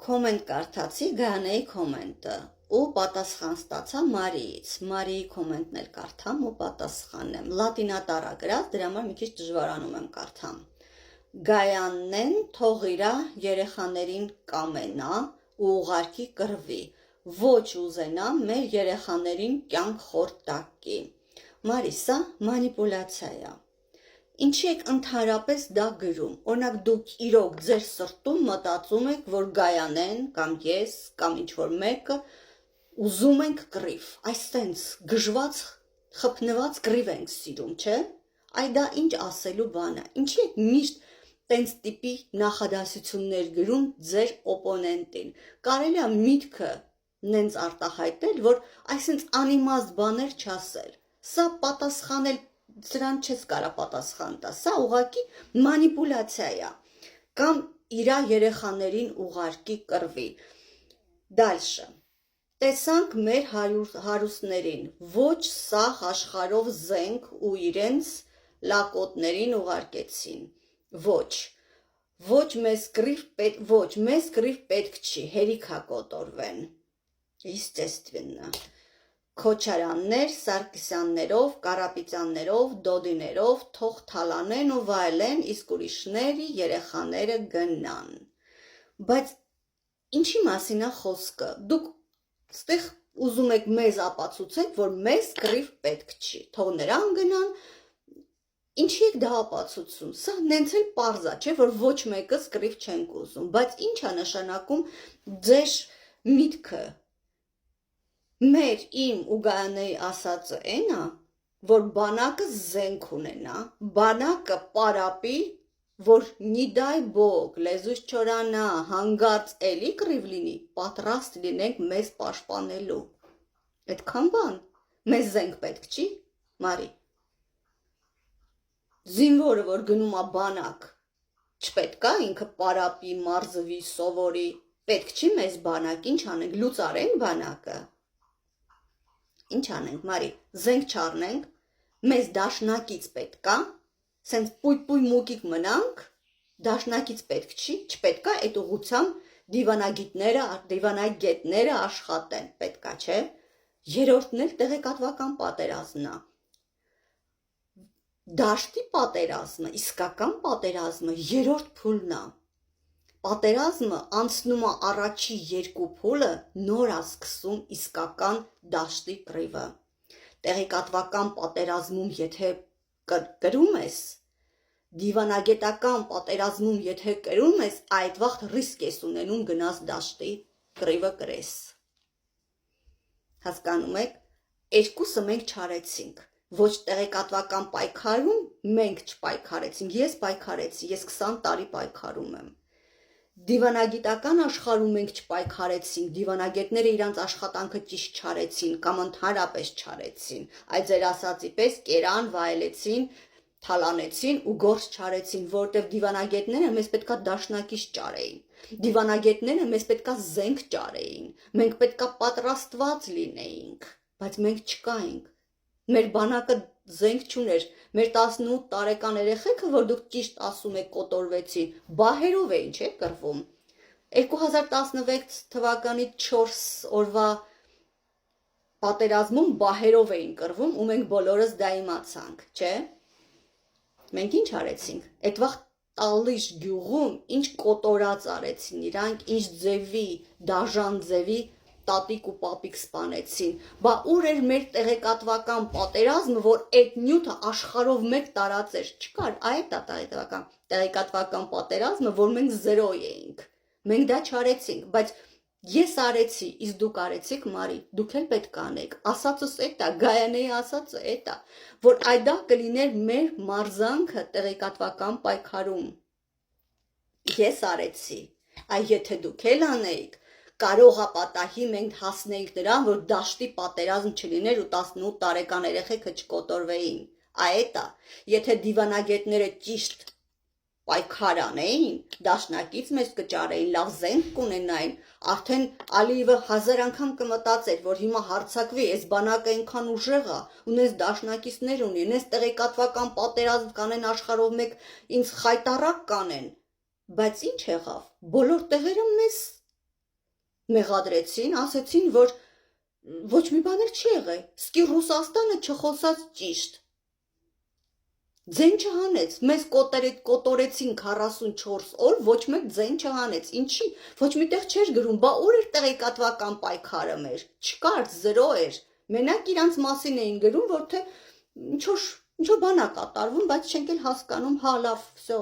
Կոմենտ կարդացի Գայանեի կոմենտը ու պատասխան ստացա Մարիից։ Մարիի կոմենտն էլ կարդամ ու պատասխանեմ։ Լատինատառ գրած, դրա համար մի քիչ դժվարանում եմ կարդամ։ Գայանեն թող իրա երեխաներին կամենա ու ուղարկի կռվի, ոչ ուզենա մեր երեխաներին կյանք խորտակի։ Մարի, սա մանիպուլյացիա է։ Ինչի եք ընդհանրապես դա գրում, օրինակ դուք իրոք ձեր սրտում մտածում եք, որ Գայանեն կամ ես կամ ինչ-որ մեկը ուզում ենք կռիվ, այստենց գժված, խփնված կռիվ ենք սիրում, չէ՞։ Այ դա ինչ ասելու բան է, ինչի եք միշտ տենց տիպի նախադասություններ գրում ձեր օպոնենտին, կարելի է միտքը նենց արտահայտել, որ այսինց անիմաստ բաներ չասել, սա պատասխանել սրան չես կարա պատասխան տա, սա ուղղակի մանիպուլյացիա է, կամ իրա երեխաներին ուղարկի կռվի։ Դալշը, տեսանք մեր հարուստներին, ոչ սաղ աշխարհով զենք ու իրենց լակոտներին ուղարկեցին, ոչ մեզ կռիվ պետք չի, հերիք է կոտորվեն, естественно, Քոչարյաններ, Սարգսյաններով, Կարապետյաններով, Դոդիներով թող թալանեն ու վայելեն, իսկ ուրիշների երեխաները գնան։ Բայց ինչի մասին է խոսքը, դուք ստեղ ուզում եք մեզ ապացուցեք, որ մեզ կռիվ պետք չի, թող նրան գնան, ինչի եք դա ապացուցում, սա նենց էլ պարզ է, չէ, որ ոչ մեկս կռիվ չենք ուզում, բայց ինչ է նշանակում ձեր միտքը, մեր իմ ու Գայանեի ասածը այն է, որ բանակը զենք ունենա, բանակը պարապի, որ նի դայ բոգ, լեզուս չորանա, հանգարց էլի կռիվ լինի, պատրաստ լինենք մեզ պաշտպանելու։ Այդքան բան, մեզ զենք պետք չի, Մարի։ Զինվորը, որ գնում է բանակ, չպետք է ինքը պարապի, մարզվի, սովորի, պետք չի մեզ բանակ, ինչ անենք, լուծարենք բանակը։ Ինչ անենք, Մարի, զենք չառնենք, մեզ դաշնակից պետք է, սենց պույպույ մուկիկ մնանք, դաշնակից պետք չի, չպետք է այդ ուղղությամբ դիվանագետները աշխատեն, պետք է, չէ։ Երրորդն էլ տեղեկատվական պատերազմն է։ Դաշտի պատերազմը, իսկական պատերազմը երրորդ փուլն է։ Պատերազմը անցնում է առաջի երկու փուլը, նոր է սկսում իսկական դաշտի կռիվը։ Տեղեկատվական պատերազմում եթե կրում ես, դիվանագետական պատերազմում եթե կրում ես, այդ վաղտ ռիսկ ես ունենում գնաս դաշտի կռիվը կրես։ Հասկանում եք, երկուսը մենք չարեցինք, ոչ տեղեկատվական պայքարում մենք չպայքարեցինք, ես պայքարեցի, ես 20 տարի պայքարում եմ։ Դիվանագիտական աշխարհում մենք չպայքարեցինք, դիվանագետները իրանց աշխատանքը ճիշտ չարեցին կամ ընդհանրապես չարեցին, այ ձեր ասածի պես կերան, վայելեցին, թալանեցին ու գործ չարեցին, որտեղ դիվանագետները մեզ պետքա դաշնակից ճարեին, դիվանագետները մեզ պետքա զենք ճարեին, մենք պետքա պատրաստված լինեինք, բայց մենք չկայինք, մեր բանակը զենք չուներ, մեր 18 տարեկան երեխեքը, որ դուք ճիշտ ասում եք կոտորվեցին, բահերով էին, չէ, կռվում։ 2016 թվականի 4 օրվա պատերազմում բահերով էին կռվում ու մենք բոլորս դա իմացանք, չէ։ Մենք ինչ արեցինք, այդ վաղ Տալիշ գյուղում ինչ կոտորած արեցին իրանք, ինչ ձևի, դաժան ձևի տատիկ ու պապիկ սպանեցին, բա ուր էր մեր տեղեկատվական պատերազմը, որ այդ նյութը աշխարհով մեկ տարածեր, չկար, այդ է տեղեկատվական պատերազմը, որ մենք զերո էինք, մենք դա չարեցինք, բայց ես արեցի, իսկ դուք արեցիք, Մարի, դուք էլ պետք է անեք, ասածս էդ է, Գայանեի ասածը էդ է, որ այդա կլիներ մեր մարզանքը տեղեկատվական պայքարում, ես արեցի, այ եթե դուք էլ անեիք, կարող է պատահի մենք հասնեինք նրան, որ դաշտի պատերազմ չլիներ ու 18 տարեկան երեխեքը չկոտորվեին, այդ է, եթե դիվանագետները ճիշտ պայքար անեին, դաշնակից մեզ կճարեին, լավ զենք կունենային, արդեն Ալիևը 1000 անգամ կմտածեր, որ հիմա հարձակվի, այս բանակը այնքան ուժեղ է, ունես դաշնակիցներ ունի, ունես տեղեկատվական պատերազմ կանեն աշխարհով մեկ ինձ խայտարակ կանեն, բայց ինչ եղավ, բոլոր տեղերը մեզ Մեղադրեցին, ասեցին, որ ոչ մի բան էլ չի եղել, սկի Ռուսաստանը չխոսած ճիշտ։ Ձեն չհանեց, մեզ կոտորեցին 44 օր, ոչ մեկ ձեն չհանեց, ինչի, ոչ միտեղ չէր գրում, բա ուր էր տեղեկատվական պայքարը մեր, չկար, 0 էր, մենակ իրանց մասին էին գրում, որ թե ինչ-որ բան է կատարվում, բայց չենք էլ հասկանում, հա լավ, վсё,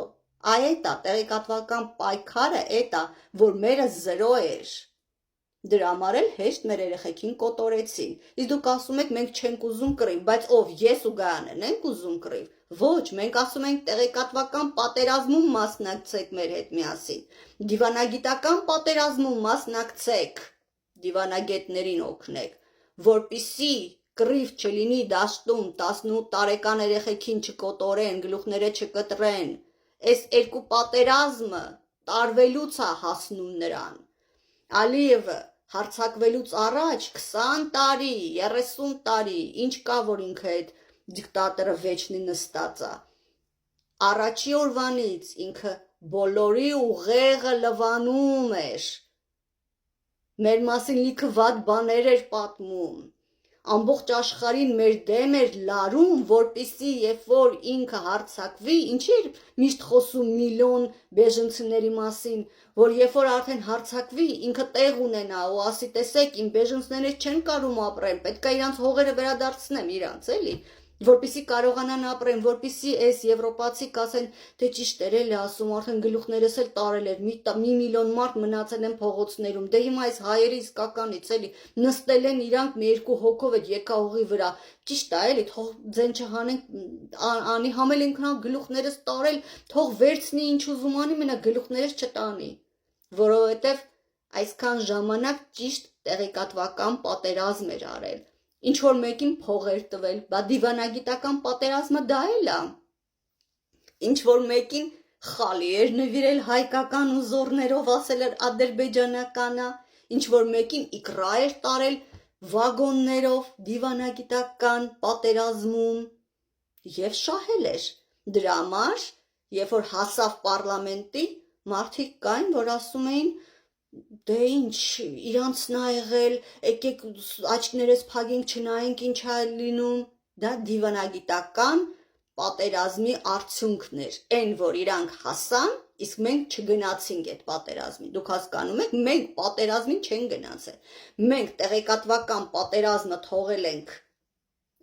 այդ է տեղեկատվական պայքարը, այդ է, որ մերը 0 էր։ Դրա համար էլ հեշտ մեր երեխեքին կոտորեցին։ Իսկ դուք ասում եք մենք չենք ուզում կռիվ, բայց ով ես ու Գայանն ենք ուզում կռիվ։ Ոչ, մենք ասում ենք տեղեկատվական պատերազմում մասնակցեք մեր հետ միասին։ Դիվանագիտական պատերազմում մասնակցեք։ Դիվանագետներին օգնեք, որպիսի կռիվ չլինի դաշտում 18 տարեկան երեխեքին չկոտորեն, գլուխները չկտրեն։ Այս երկու պատերազմը տարվելուց է հասնում նրան։ Ալիևը հարձակվելուց առաջ 20 տարի, 30 տարի, ինչ կա, որ ինքը այդ դիկտատորը վեճնի նստած է։ Առաջի օրվանից ինքը բոլորի ուղեղը լվանում էր։ Մեր մասին լիքը վատ բաներ էր պատմում։ Ամբողջ աշխարհին մեր դեմ էր լարում, որպիսի երբ որ ինքը հարձակվի, ինչի էր միշտ խոսում միլիոն բեժնցիների մասին, որ երբ որ արդեն հարձակվի, ինքը տեղ ունենա ու ասի, տեսեք, իմ բեժնցիները չեն կարում ապրել, պետք է իրանց հողերը վերադարձնեմ իրանց, էլի, որպիսի կարողանան ապրեն, որպիսի այս եվրոպացի կասեն, թե ճիշտ էր էլի ասում, արդեն գլուխներս էլ տարել էր, մի միլիոն մարդ մնացել են փողոցներում, դե հիմա այս հայերի իսկականից էլի նստել են իրանք մի երկու հոգով այդ եկահողի վրա, ճիշտ է էլի, թող ձեն չհանենք, անի համել ինքնա գլուխներս տարել, թող վերցնի ինչ ուզում անի, մենակ գլուխներս չտանի, որովհետև այսքան ժամանակ ճիշտ տեղեկատվական պատերազմ էր արել։ Ինչ որ մեկին փող էր տվել, բա դիվանագիտական պատերազմը դա էլ է։ Ինչ որ մեկին խալի էր նվիրել հայկական ուզորներով, ասել էր ադրբեջանականա, ինչ որ մեկին իկրա էր տարել վագոններով դիվանագիտական պատերազմում եւ շահել էր։ Դրա համար, երբ որ հասավ պարլամենտի, մարդիկ կային, որ ասում էին դե ինչ, իրանցն ա եղել, եկեք աչքներս փակենք չնայենք ինչ ա լինում, դա դիվանագիտական պատերազմի արդյունքն էր, այն որ իրանք հասան, իսկ մենք չգնացինք այդ պատերազմին, դուք հասկանում եք, մենք պատերազմին չենք գնացել, մենք տեղեկատվական պատերազմը թողել ենք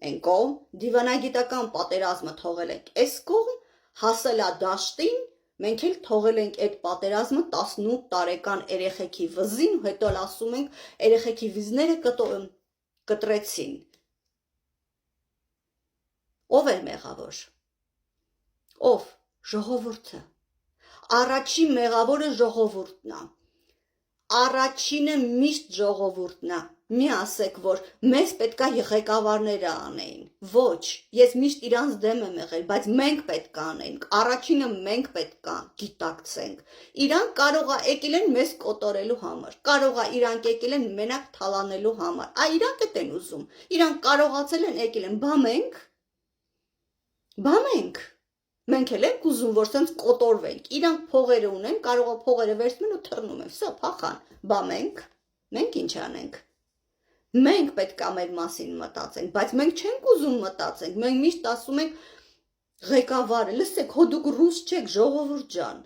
այն կողմ, դիվանագիտական պատերազմը թողել ենք այս կողմ, հասել ա դաշտին, մենք էլ թողել ենք այդ պատերազմը 18 տարեկան երեխեքի վզին, ու հետո ասում ենք երեխեքի վիզները կտրեցին։ Ով էր մեղավոր։ Ով։ Ժողովուրդը։ Առաջին մեղավորը ժողովուրդն է։ Առաջինը միշտ ժողովուրդն է։ Մի ասեք, որ մեզ պետքա ղեկավարները անեին։ Ոչ, ես միշտ իրանց դեմ եմ եղել, բայց մենք պետք է անենք։ Առաջինը մենք պետք է գիտակցենք։ Իրանք կարող է եկել են մեզ կոտորելու համար։ Կարող է իրանք եկել են մենակ թալանելու համար։ Իրանք էլ են ուզում։ Իրանք կարողացել են եկել են, բա մենք։ Բա մենք։ Մենք էլ ենք ուզում, որ սենց կոտորվենք։ Իրանք փողերը ունեն, կարող է փողերը վերցնեն ու թռնում են։ Վсё, փախան։ Բա մենք ինչ անենք։ Մենք պետք է մեր մասին մտածենք, բայց մենք չենք ուզում մտածենք։ Մենք միշտ ասում ենք ղեկավարը, լսեք, հո դուք ռուս չեք, ժողովուրդ ջան։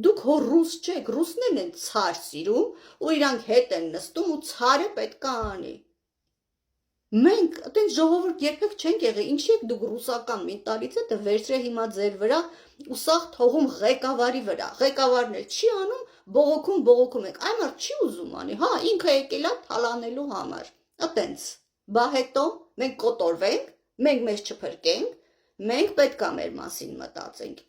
Դուք հո ռուս չեք, ռուսներն են ցար սիրում ու իրանք հետ են նստում ու ցարը պետք է անի։ Մենք այդպես ժողովուրդ երբեք չենք եղել, ինչի եք դուք ռուսական մենտալիտետը վերցրել հիմա ձեր վրա ու սաղ թողում ղեկավարի վրա։ Ղեկավարն էլ չի անում, բողոքում եք։ Այն մարդ չի ուզում անի, հա, ինքը եկել է թալանելու համար։ Այտենց։ Բա հետո մենք կոտորվենք, մենք մեզ չփրկենք, մենք պետք է մեր մասին մտածենք։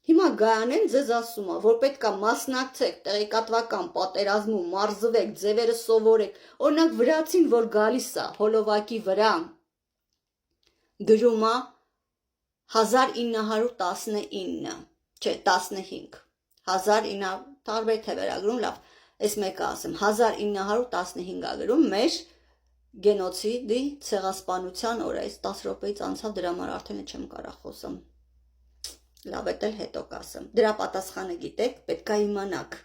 Հիմա Գայանեն ձեզ ասում է, որ պետք է մասնակցեք տեղեկատվական պատերազմում, մարզվեք, ձևերը սովորեք։ Օրինակ վրացին, որ գալիս է հոլովակի վրա, գրում է 1919, չէ, 15, 1900, տարբեր թվերագրում, լավ, այս մեկը ասեմ, 1915 ա գրում մեր գենոցիդի ցեղասպանության օրը, այս 10 րոպեից անցավ, դրա համար արդեն չեմ կարող խոսեմ։ Լավ, էլ հետո կասեմ։ Դրա պատասխանը գիտեք, պետք է իմանաք։